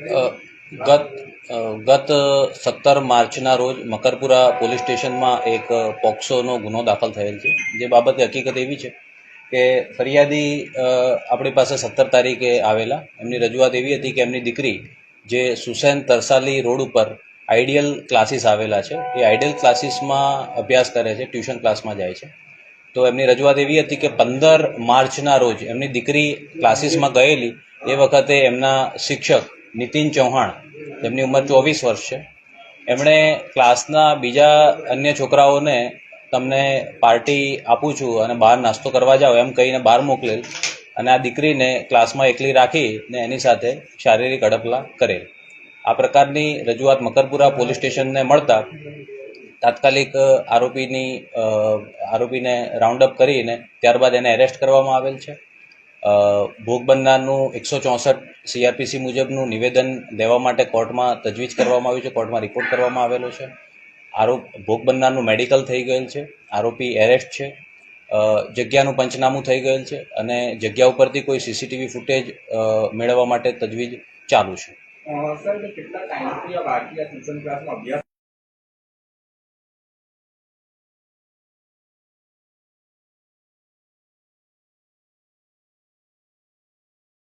અ, ગત ગત 17 માર્ચના રોજ મકરપુરા પોલીસ સ્ટેશનમાં એક પોક્સોનો ગુનો દાખલ થયેલ છે. જે બાબતે હકીકત એવી છે કે ફરિયાદી આપણી પાસે 17 તારીખે આવેલા. એમની રજૂઆત એવી હતી કે એમની દીકરી જે સુસેન તરસાલી રોડ ઉપર આઈડિયલ ક્લાસીસ આવેલા છે, એ આઈડિયલ ક્લાસીસમાં અભ્યાસ કરે છે, ટ્યુશન ક્લાસમાં જાય છે. તો એમની રજૂઆત એવી હતી કે 15 માર્ચના રોજ એમની દીકરી ક્લાસીસમાં ગયેલી. એ વખતે એમના શિક્ષક નીતિન ચૌહાણ, જેમની ઉંમર 24 વર્ષ છે, એમણે ક્લાસના બીજા અન્ય છોકરાઓને તમને પાર્ટી આપું છું અને બહાર નાસ્તો કરવા જાઓ એમ કહીને બહાર મોકલેલ અને આ દીકરીને ક્લાસમાં એકલી રાખીને એની સાથે શારીરિક હડપલા કરેલ. આ પ્રકારની રજૂઆત મકરપુરા પોલીસ સ્ટેશનને મળતા તાત્કાલિક આરોપીને રાઉન્ડ અપ કરીને ત્યારબાદ એને એરેસ્ટ કરવામાં આવેલ છે. ભોગ બનનારનું 164 CRPC મુજબનું નિવેદન દેવા માટે કોર્ટમાં તજવીજ કરવામાં આવ્યું છે, કોર્ટમાં રિપોર્ટ કરવામાં આવેલો છે. ભોગ બનનારનું મેડિકલ થઈ ગયેલ છે, આરોપી એરેસ્ટ છે, જગ્યાનું પંચનામું થઈ ગયેલ છે અને જગ્યા ઉપરથી કોઈ CCTV ફૂટેજ મેળવવા માટે તજવીજ ચાલુ છે. સર, કેટલા ટાઈમથી આ બાળકી આ ટ્યુશન ક્લાસમાં અભ્યાસ